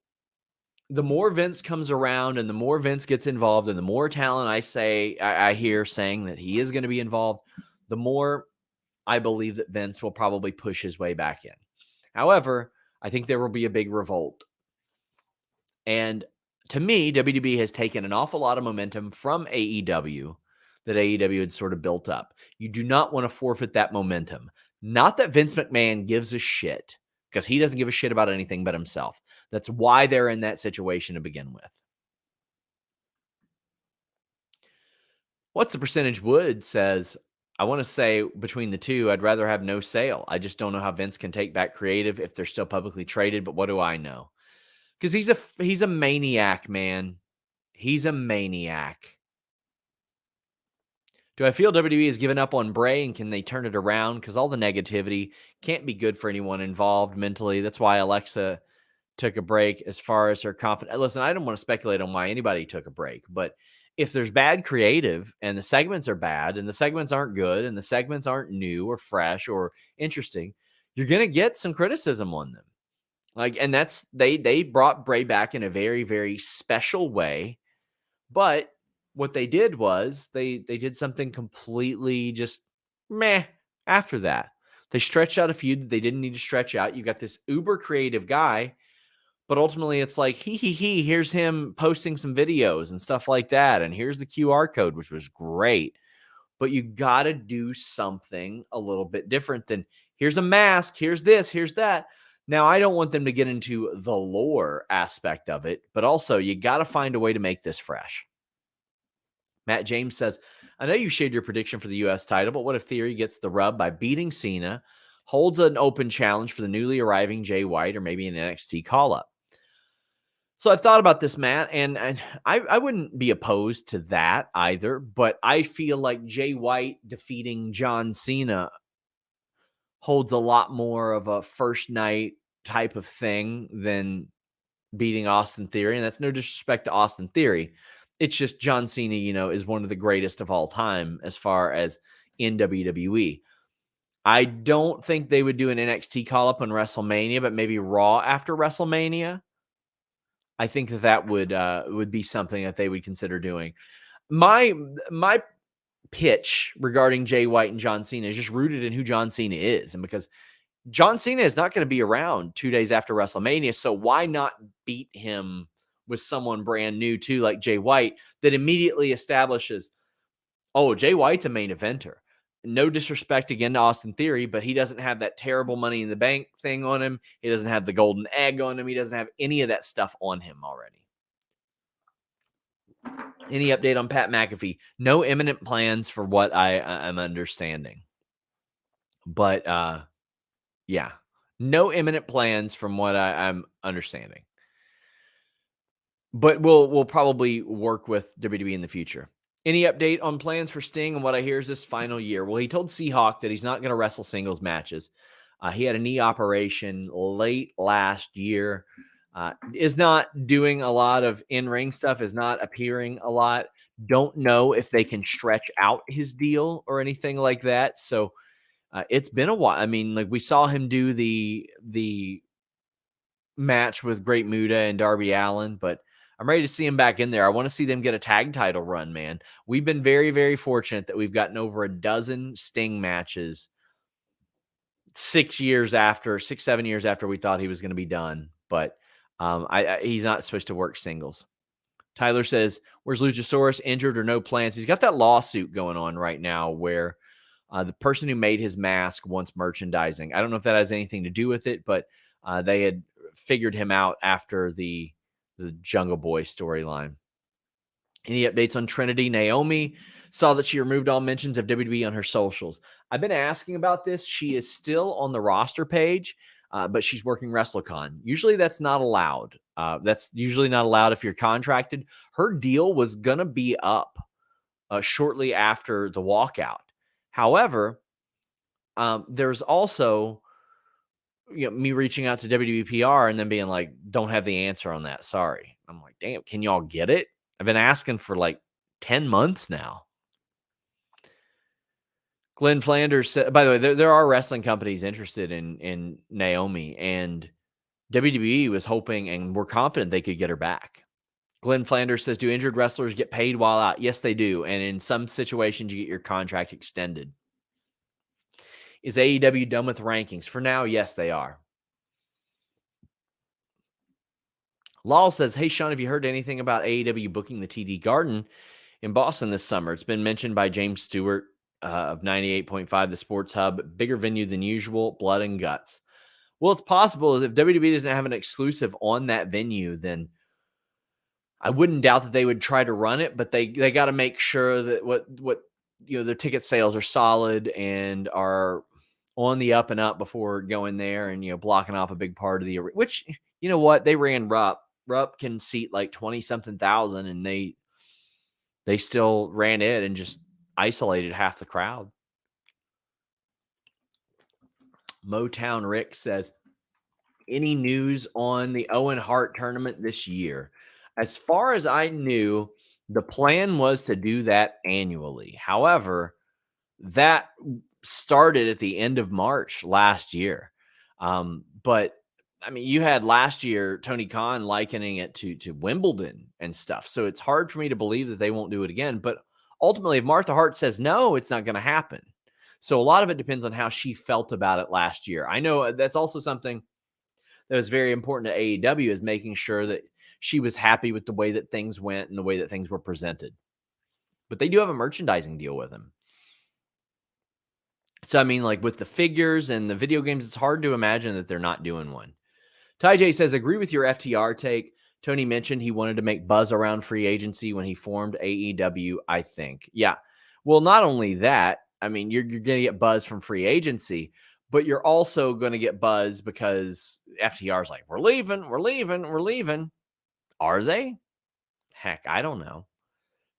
A: more Vince comes around and the more Vince gets involved and the more talent I hear saying that he is going to be involved, the more I believe that Vince will probably push his way back in. However, I think there will be a big revolt. And to me, WWE has taken an awful lot of momentum from AEW that AEW had sort of built up. You do not want to forfeit that momentum. Not that Vince McMahon gives a shit, because he doesn't give a shit about anything but himself. That's why they're in that situation to begin with. What's the percentage? Wood says, I want to say between the two, I'd rather have no sale. I just don't know how Vince can take back creative if they're still publicly traded, but what do I know? Because he's a maniac, man. He's a maniac. Do I feel WWE has given up on Bray, and can they turn it around? Because all the negativity can't be good for anyone involved mentally. That's why Alexa took a break as far as her confidence. Listen, I don't want to speculate on why anybody took a break, but if there's bad creative and the segments are bad and the segments aren't good and the segments aren't new or fresh or interesting, you're going to get some criticism on them. And that's they brought Bray back in a very, very special way. But what they did was they did something completely just meh after that. They stretched out a feud that they didn't need to stretch out. You got this uber creative guy, but ultimately it's like, here's him posting some videos and stuff like that. And here's the QR code, which was great. But you got to do something a little bit different than here's a mask, here's this, here's that. Now, I don't want them to get into the lore aspect of it, but also you got to find a way to make this fresh. Matt James says, I know you shared your prediction for the U.S. title, but what if Theory gets the rub by beating Cena, holds an open challenge for the newly arriving Jay White, or maybe an NXT call-up? So I've thought about this, Matt, and I wouldn't be opposed to that either, but I feel like Jay White defeating John Cena holds a lot more of a first night type of thing than beating Austin Theory. And that's no disrespect to Austin Theory. It's just John Cena, is one of the greatest of all time as far as in WWE. I don't think they would do an NXT call up on WrestleMania, but maybe Raw after WrestleMania. I think that would be something that they would consider doing. My pitch regarding Jay White and John Cena is just rooted in who John Cena is, and because John Cena is not going to be around 2 days after WrestleMania, so why not beat him with someone brand new too, like Jay White, that immediately establishes, oh, Jay White's a main eventer. No disrespect again to Austin Theory, but he doesn't have that terrible Money in the Bank thing on him. He doesn't have the golden egg on him. He doesn't have any of that stuff on him already. Any update on Pat McAfee? No imminent plans for what I'm understanding. But yeah, no imminent plans from what I'm understanding. But we'll probably work with WWE in the future. Any update on plans for Sting and what I hear is this final year? Well, he told Seahawk that he's not going to wrestle singles matches. He had a knee operation late last year. Is not doing a lot of in-ring stuff, is not appearing a lot. Don't know if they can stretch out his deal or anything like that. So it's been a while. I mean, like we saw him do the match with Great Muta and Darby Allin, but I'm ready to see him back in there. I want to see them get a tag title run, man. We've been very, very fortunate that we've gotten over a dozen Sting matches 6, 7 years after we thought he was going to be done. But he's not supposed to work singles. Tyler says, where's Luchasaurus? Injured or no plans? He's got that lawsuit going on right now where the person who made his mask wants merchandising. I don't know if that has anything to do with it, but they had figured him out after the Jungle Boy storyline. Any updates on Trinity? Naomi saw that she removed all mentions of WWE on her socials. I've been asking about this. She is still on the roster page, but she's working WrestleCon. Usually that's not allowed. That's usually not allowed if you're contracted. Her deal was going to be up shortly after the walkout. However, there's also me reaching out to WWPR and then being like, don't have the answer on that. Sorry. I'm like, damn, can y'all get it? I've been asking for like 10 months now. Glenn Flanders said, by the way, there are wrestling companies interested in Naomi, and WWE was hoping and we're confident they could get her back. Glenn Flanders says, do injured wrestlers get paid while out? Yes, they do. And in some situations, you get your contract extended. Is AEW done with rankings? For now, yes, they are. Lal says, hey, Sean, have you heard anything about AEW booking the TD Garden in Boston this summer? It's been mentioned by James Stewart of 98.5, the Sports Hub. Bigger venue than usual, blood and guts. Well, it's possible if WWE doesn't have an exclusive on that venue, then I wouldn't doubt that they would try to run it, but they got to make sure that what their ticket sales are solid and are on the up and up before going there and blocking off a big part of the arena. Which you know what, they ran Rupp. Rupp can seat like 20-something thousand, and they still ran it and just isolated half the crowd. Motown Rick says, any news on the Owen Hart tournament this year? As far as I knew, the plan was to do that annually. However, that started at the end of March last year. But I mean, you had last year Tony Khan likening it to Wimbledon and stuff. So it's hard for me to believe that they won't do it again. But ultimately, if Martha Hart says no, it's not going to happen. So a lot of it depends on how she felt about it last year. I know that's also something that was very important to AEW, is making sure that she was happy with the way that things went and the way that things were presented. But they do have a merchandising deal with him. So, I mean, like with the figures and the video games, it's hard to imagine that they're not doing one. Ty J says, agree with your FTR take. Tony mentioned he wanted to make buzz around free agency when he formed AEW, I think. Yeah. Well, not only that, I mean, you're going to get buzz from free agency, but you're also going to get buzz because FTR's like, we're leaving. Are they? Heck, I don't know.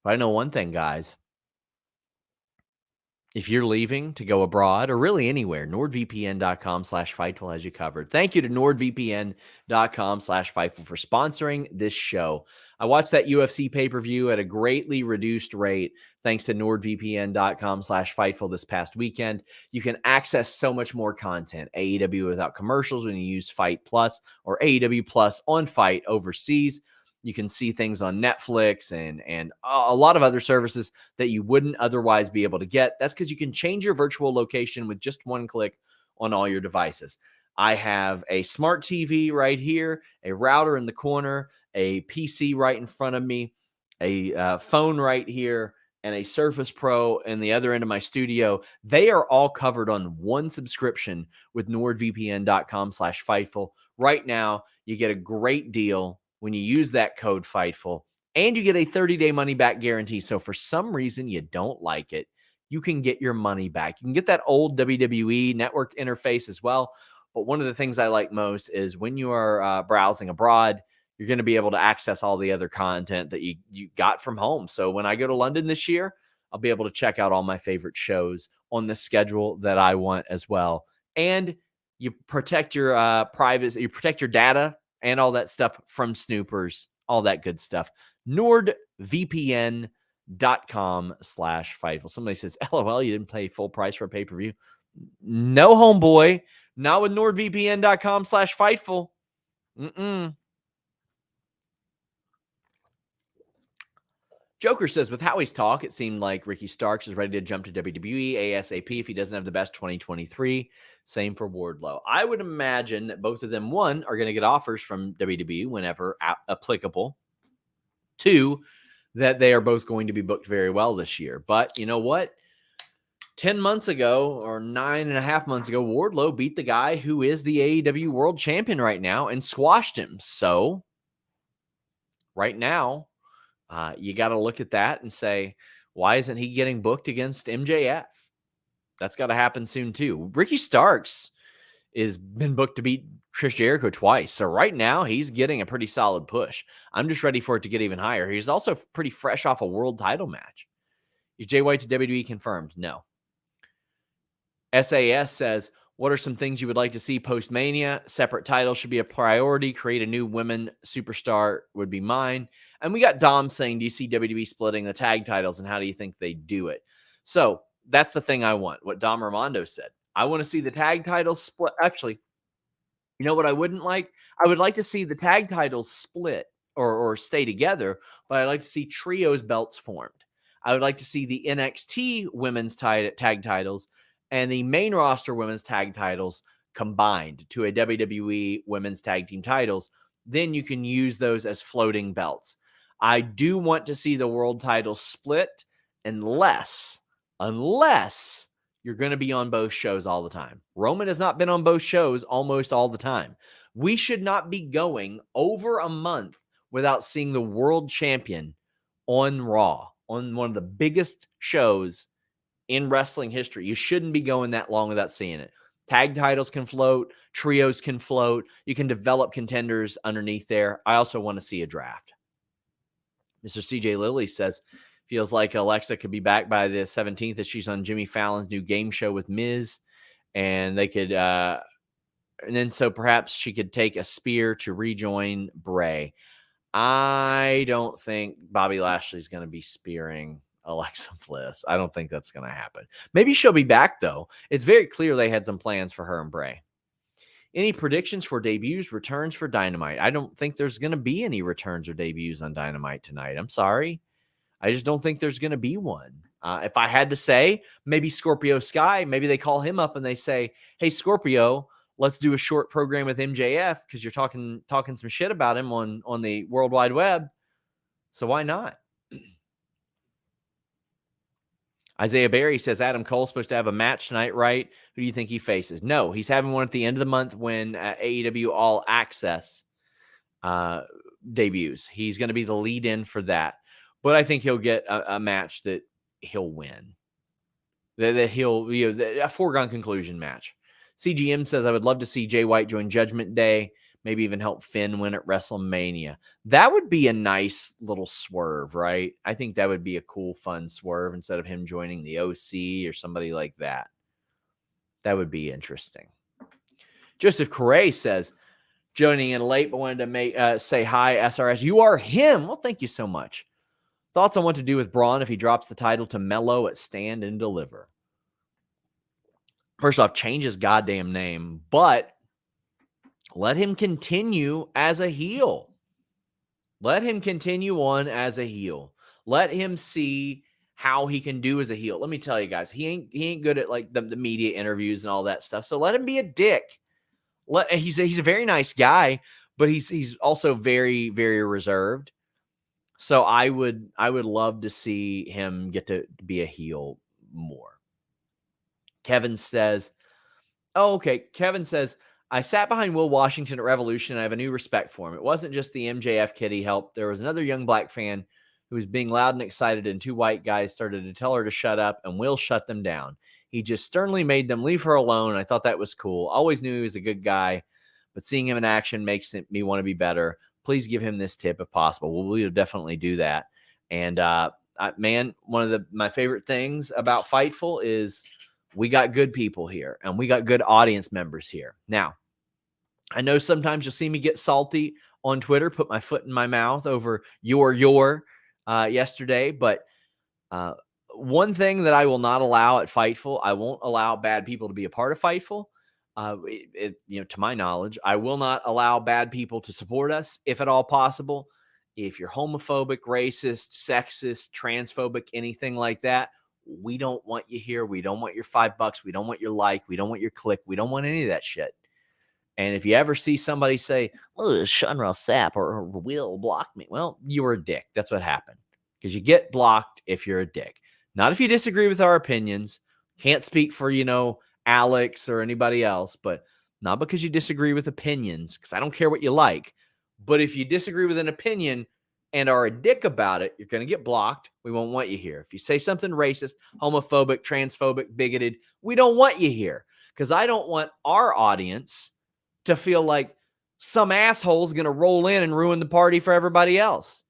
A: But I know one thing, guys. If you're leaving to go abroad or really anywhere, nordvpn.com/Fightful has you covered. Thank you to nordvpn.com/Fightful for sponsoring this show. I watched that UFC pay-per-view at a greatly reduced rate thanks to nordvpn.com/Fightful this past weekend. You can access so much more content, AEW without commercials when you use Fight Plus or AEW Plus on Fight overseas. You can see things on Netflix and a lot of other services that you wouldn't otherwise be able to get. That's because you can change your virtual location with just one click on all your devices. I have a smart TV right here, a router in the corner, a PC right in front of me, a phone right here, and a Surface Pro in the other end of my studio. They are all covered on one subscription with nordvpn.com/Fightful. Right now, you get a great deal when you use that code Fightful, and you get a 30-day money-back guarantee. So for some reason you don't like it, you can get your money back. You can get that old WWE network interface as well. But one of the things I like most is when you are browsing abroad, you're going to be able to access all the other content that you got from home. So when I go to London this year, I'll be able to check out all my favorite shows on the schedule that I want as well. And you protect your privacy, you protect your data and all that stuff from snoopers, all that good stuff. nordvpn.com/Fightful. Somebody says, LOL, you didn't pay full price for a pay-per-view. No, homeboy. Not with nordvpn.com/Fightful. Joker says, with Howie's talk, it seemed like Ricky Starks is ready to jump to WWE ASAP if he doesn't have the best 2023. Same for Wardlow. I would imagine that both of them, one, are going to get offers from WWE whenever applicable. Two, that they are both going to be booked very well this year. But you know what? 10 months ago or 9.5 months ago, Wardlow beat the guy who is the AEW World Champion right now and squashed him. So right now, you got to look at that and say, why isn't he getting booked against MJF? That's got to happen soon too. Ricky Starks is been booked to beat Chris Jericho twice. So right now he's getting a pretty solid push. I'm just ready for it to get even higher. He's also pretty fresh off a world title match. Is Jay White to WWE confirmed? No. SAS says, what are some things you would like to see post-Mania? Separate titles should be a priority. Create a new women superstar would be mine. And we got Dom saying, do you see WWE splitting the tag titles and how do you think they do it? So that's the thing I want, what Dom Armando said. I want to see the tag titles split. Actually, you know what I wouldn't like? I would like to see the tag titles split or stay together, but I'd like to see trios belts formed. I would like to see the NXT women's tag titles and the main roster women's tag titles combined to a WWE women's tag team titles. Then you can use those as floating belts. I do want to see the world title split unless you're going to be on both shows all the time. Roman has not been on both shows almost all the time. We should not be going over a month without seeing the world champion on Raw, on one of the biggest shows in wrestling history. You shouldn't be going that long without seeing it. Tag titles can float. Trios can float. You can develop contenders underneath there. I also want to see a draft. Mr. CJ Lilly says, feels like Alexa could be back by the 17th as she's on Jimmy Fallon's new game show with Miz. And they could, and then so perhaps she could take a spear to rejoin Bray. I don't think Bobby Lashley's going to be spearing Alexa Bliss. I don't think that's going to happen. Maybe she'll be back, though. It's very clear they had some plans for her and Bray. Any predictions for debuts, returns for Dynamite? I don't think there's going to be any returns or debuts on Dynamite tonight. I'm sorry. I just don't think there's going to be one. If I had to say, maybe Scorpio Sky, maybe they call him up and they say, hey, Scorpio, let's do a short program with MJF because you're talking some shit about him on the World Wide Web. So why not? Isaiah Berry says Adam Cole's supposed to have a match tonight, right? Who do you think he faces? No, he's having one at the end of the month when AEW All Access debuts. He's going to be the lead-in for that. But I think he'll get a match that he'll win. That he'll, a foregone conclusion match. CGM says, I would love to see Jay White join Judgment Day. maybe even help Finn win at WrestleMania. That would be a nice little swerve, right? I think that would be a cool, fun swerve instead of him joining the OC or somebody like that. That would be interesting. Joseph Correa says, joining in late, but wanted to say hi, SRS. You are him. Well, thank you so much. Thoughts on what to do with Braun if he drops the title to Mello at Stand and Deliver? First off, change his goddamn name, but let him continue as a heel. Let him continue on as a heel. Let him see how he can do as a heel. Let me tell you guys, he ain't good at like the media interviews and all that stuff. So let him be a dick. He's a very nice guy, but he's also very, very reserved. So I would love to see him get to be a heel more. Kevin says, oh, okay. Kevin says, I sat behind Will Washington at Revolution, and I have a new respect for him. It wasn't just the MJF kid he helped. There was another young black fan who was being loud and excited, and two white guys started to tell her to shut up, and Will shut them down. He just sternly made them leave her alone. I thought that was cool. Always knew he was a good guy, but seeing him in action makes me want to be better. Please give him this tip if possible. Well, we'll definitely do that. And, man, one of my favorite things about Fightful is we got good people here, and we got good audience members here. Now, I know sometimes you'll see me get salty on Twitter, put my foot in my mouth over your yesterday, but one thing that I will not allow at Fightful, I won't allow bad people to be a part of Fightful. To my knowledge, I will not allow bad people to support us if at all possible. If you're homophobic, racist, sexist, transphobic, anything like that, we don't want you here. We don't want your $5. We don't want your like. We don't want your click. We don't want any of that shit. And if you ever see somebody say, oh, Sean Ross Sapp or Will blocked me, well, you were a dick. That's what happened. Because you get blocked if you're a dick. Not if you disagree with our opinions. Can't speak for, Alex or anybody else, but not because you disagree with opinions, because I don't care what you like. But if you disagree with an opinion and are a dick about it, you're going to get blocked. We won't want you here. If you say something racist, homophobic, transphobic, bigoted, we don't want you here. Because I don't want our audience to feel like some asshole is going to roll in and ruin the party for everybody else.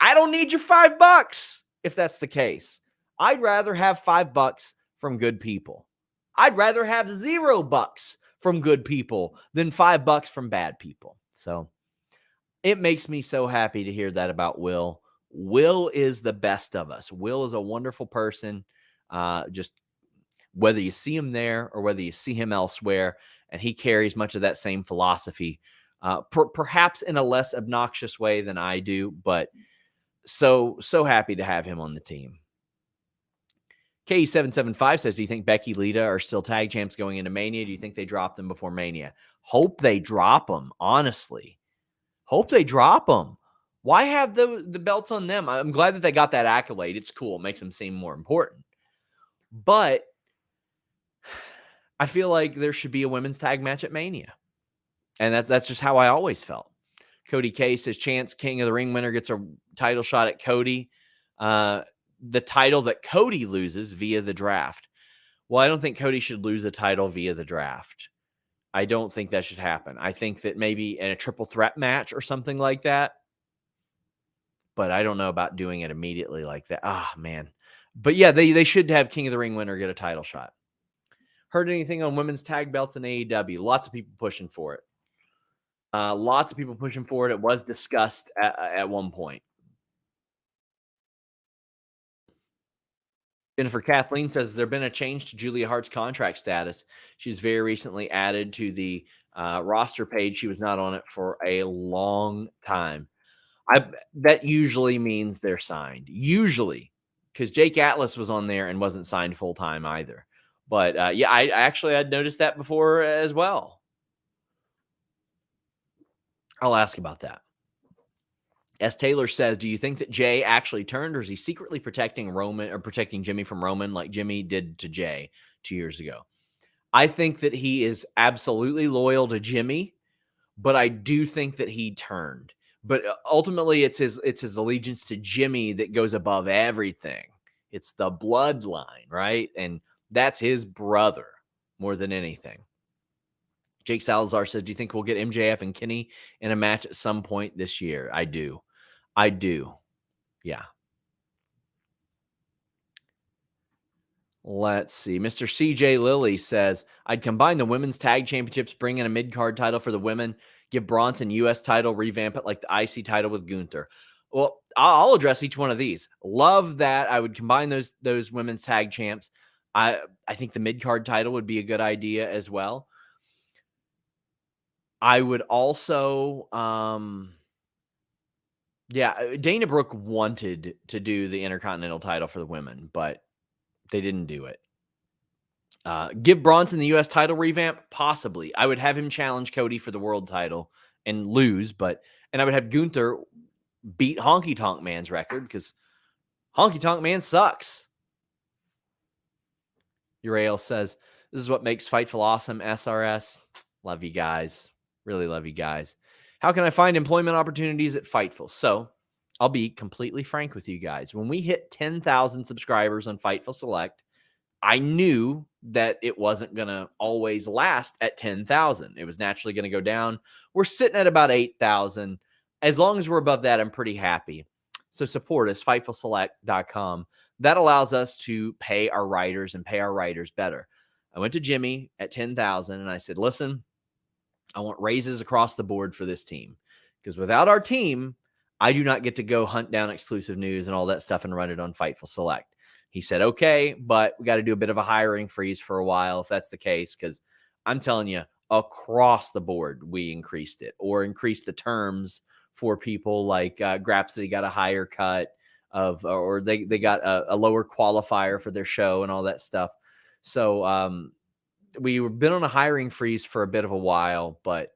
A: I don't need your $5 if that's the case. I'd rather have $5 from good people. I'd rather have $0 from good people than $5 from bad people. So it makes me so happy to hear that about Will. Will is the best of us. Will is a wonderful person. Just whether you see him there or whether you see him elsewhere, and he carries much of that same philosophy, perhaps in a less obnoxious way than I do, but so happy to have him on the team. K775 says, do you think Becky, Lita are still tag champs going into Mania? Do you think they drop them before Mania? Hope they drop them, honestly. Hope they drop them. Why have the belts on them? I'm glad that they got that accolade. It's cool. It makes them seem more important. But I feel like there should be a women's tag match at Mania. And that's just how I always felt. Cody K says, Chance, King of the Ring winner, gets a title shot at Cody. The title that Cody loses via the draft. Well, I don't think Cody should lose a title via the draft. I don't think that should happen. I think that maybe in a triple threat match or something like that. But I don't know about doing it immediately like that. Ah, man. But yeah, they should have King of the Ring winner get a title shot. Heard anything on women's tag belts in AEW? Lots of people pushing for it. Lots of people pushing for it. It was discussed at one point. Jennifer Kathleen says, there been a change to Julia Hart's contract status. She's very recently added to the roster page. She was not on it for a long time. That usually means they're signed. Usually, because Jake Atlas was on there and wasn't signed full-time either. But, yeah, I actually had noticed that before as well. I'll ask about that. S. Taylor says, do you think that Jay actually turned, or is he secretly protecting Roman or protecting Jimmy from Roman like Jimmy did to Jay 2 years ago? I think that he is absolutely loyal to Jimmy, but I do think that he turned. But ultimately, it's his allegiance to Jimmy that goes above everything. It's the bloodline, right? And that's his brother more than anything. Jake Salazar says, do you think we'll get MJF and Kenny in a match at some point this year? I do. Yeah. Let's see. Mr. CJ Lilly says, I'd combine the women's tag championships, bring in a mid-card title for the women, give Bronson U.S. title, revamp it like the IC title with Gunther. Well, I'll address each one of these. Love that. I would combine those women's tag champs. I think the mid-card title would be a good idea as well. I would also, Dana Brooke wanted to do the Intercontinental title for the women, but they didn't do it. Give Bronson the U.S. title revamp? Possibly. I would have him challenge Cody for the world title and lose, and I would have Gunther beat Honky Tonk Man's record because Honky Tonk Man sucks. Uriel says, this is what makes Fightful awesome, SRS. Love you guys. Really love you guys. How can I find employment opportunities at Fightful? So I'll be completely frank with you guys. When we hit 10,000 subscribers on Fightful Select, I knew that it wasn't going to always last at 10,000. It was naturally going to go down. We're sitting at about 8,000. As long as we're above that, I'm pretty happy. So support us, FightfulSelect.com. That allows us to pay our writers and pay our writers better. I went to Jimmy at 10,000 and I said, listen, I want raises across the board for this team because without our team, I do not get to go hunt down exclusive news and all that stuff and run it on Fightful Select. He said, okay, but we got to do a bit of a hiring freeze for a while if that's the case, because I'm telling you, across the board, we increased it or increased the terms for people like Grapsody got a higher cut or they got a lower qualifier for their show and all that stuff. So we've been on a hiring freeze for a bit of a while, but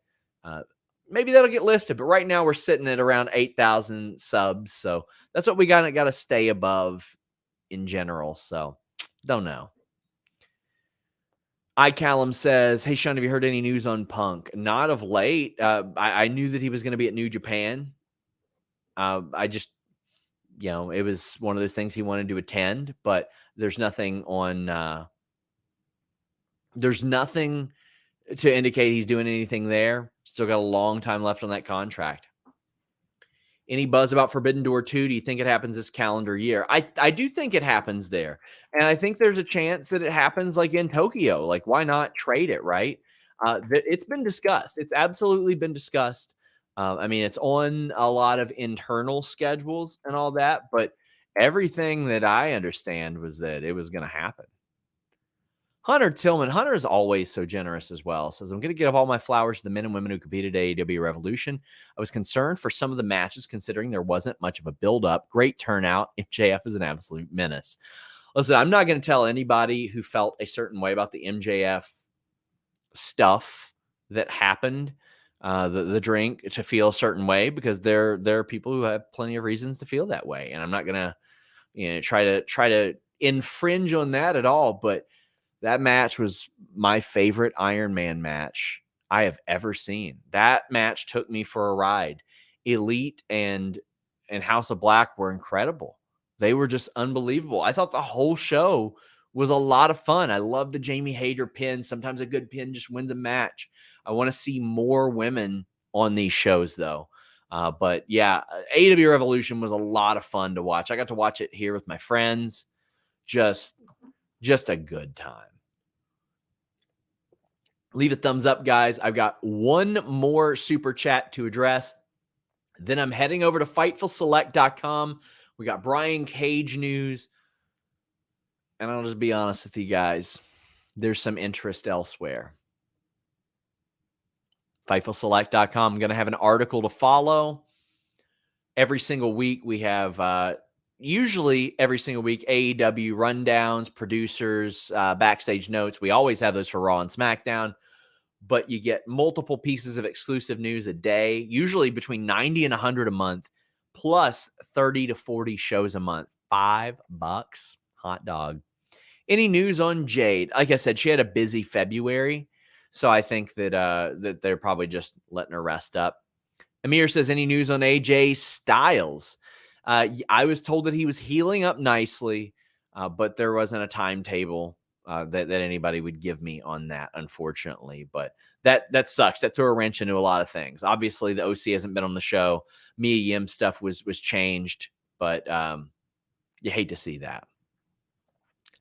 A: maybe that'll get lifted. But right now we're sitting at around 8,000 subs. So that's what we got to stay above in general. So don't know. iCallum says, hey, Sean, have you heard any news on Punk? Not of late. I knew that he was going to be at New Japan. I just, it was one of those things he wanted to attend, but there's nothing there's nothing to indicate he's doing anything there. Still got a long time left on that contract. Any buzz about Forbidden Door 2? Do you think it happens this calendar year? I do think it happens there. And I think there's a chance that it happens like in Tokyo. Like, why not trade it, right? It's been discussed. It's absolutely been discussed. I mean, it's on a lot of internal schedules and all that, but everything that I understand was that it was going to happen. Hunter Tillman. Hunter is always so generous as well. Says, I'm going to give all my flowers to the men and women who competed at AEW Revolution. I was concerned for some of the matches considering there wasn't much of a build-up. Great turnout. MJF is an absolute menace. Listen, I'm not going to tell anybody who felt a certain way about the MJF stuff that happened, the drink, to feel a certain way, because there are people who have plenty of reasons to feel that way. And I'm not going to try to infringe on that at all, but that match was my favorite Iron Man match I have ever seen. That match took me for a ride. Elite and House of Black were incredible. They were just unbelievable. I thought the whole show was a lot of fun. I love the Jamie Hayter pin. Sometimes a good pin just wins a match. I want to see more women on these shows, though. But yeah, AEW Revolution was a lot of fun to watch. I got to watch it here with my friends. Just a good time. Leave a thumbs up, guys. I've got one more super chat to address. Then I'm heading over to FightfulSelect.com. We got Brian Cage news. And I'll just be honest with you guys. There's some interest elsewhere. FightfulSelect.com. I'm going to have an article to follow. Every single week we have... usually every single week, AEW rundowns, producers, backstage notes. We always have those for Raw and SmackDown, but you get multiple pieces of exclusive news a day, usually between 90 and 100 a month, plus 30 to 40 shows a month. $5. Hot dog. Any news on Jade? Like I said, she had a busy February, so I think that they're probably just letting her rest up. Amir says, any news on AJ Styles? I was told that he was healing up nicely, but there wasn't a timetable that anybody would give me on that, unfortunately. But that sucks. That threw a wrench into a lot of things. Obviously, the OC hasn't been on the show. Mia Yim stuff was changed, but you hate to see that.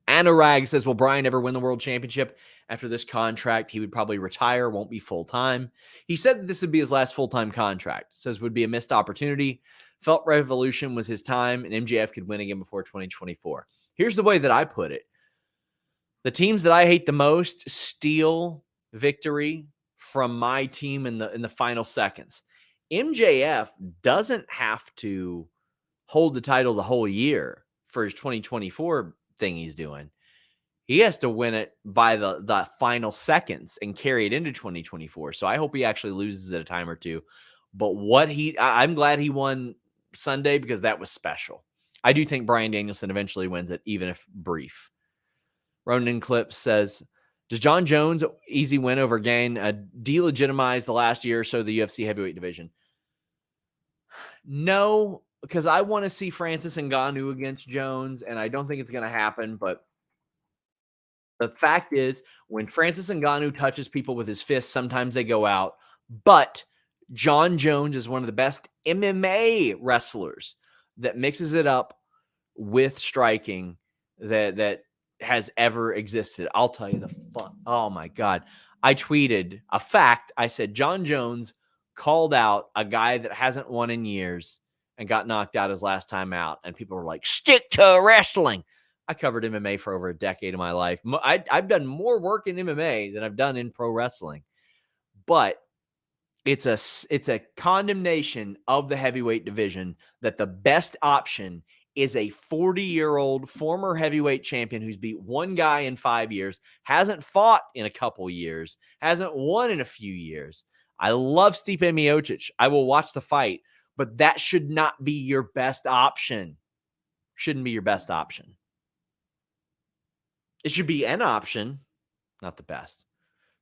A: Anurag says, will Bryan ever win the world championship? After this contract, he would probably retire, won't be full-time. He said that this would be his last full-time contract. Says would be a missed opportunity. Felt Revolution was his time, and MJF could win again before 2024. Here's the way that I put it. The teams that I hate the most steal victory from my team in the final seconds. MJF doesn't have to hold the title the whole year for his 2024 thing he's doing. He has to win it by the final seconds and carry it into 2024. So I hope he actually loses it a time or two. But I'm glad he won Sunday because that was special. I do think Bryan Danielson eventually wins it, even if brief. Ronan Clips says, does John Jones' easy win over Gain delegitimize the last year or so of the UFC heavyweight division? No, because I want to see Francis Ngannou against Jones, and I don't think it's going to happen. But the fact is, when Francis Ngannou touches people with his fists, sometimes they go out. But John Jones is one of the best MMA wrestlers that mixes it up with striking that has ever existed. I'll tell you the fun. Oh my God. I tweeted a fact. I said, John Jones called out a guy that hasn't won in years and got knocked out his last time out. And people were like, stick to wrestling. I covered MMA for over a decade of my life. I've done more work in MMA than I've done in pro wrestling, but it's a condemnation of the heavyweight division that the best option is a 40-year-old former heavyweight champion who's beat one guy in 5 years, hasn't fought in a couple years, hasn't won in a few years. I love Stipe Miocic. I will watch the fight, but that should not be your best option. Shouldn't be your best option. It should be an option, not the best.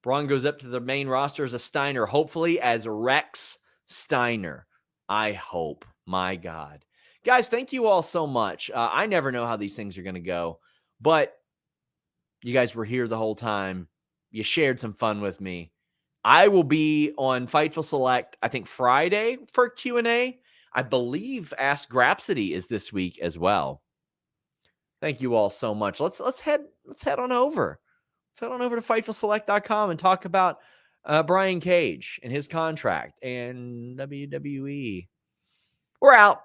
A: Braun goes up to the main roster as a Steiner, hopefully as Rex Steiner. I hope. My God. Guys, thank you all so much. I never know how these things are going to go, but you guys were here the whole time. You shared some fun with me. I will be on Fightful Select, I think Friday for Q&A. I believe Ask Grapsody is this week as well. Thank you all so much. Let's head on over. Let's head on over to FightfulSelect.com and talk about Brian Cage and his contract and WWE. We're out.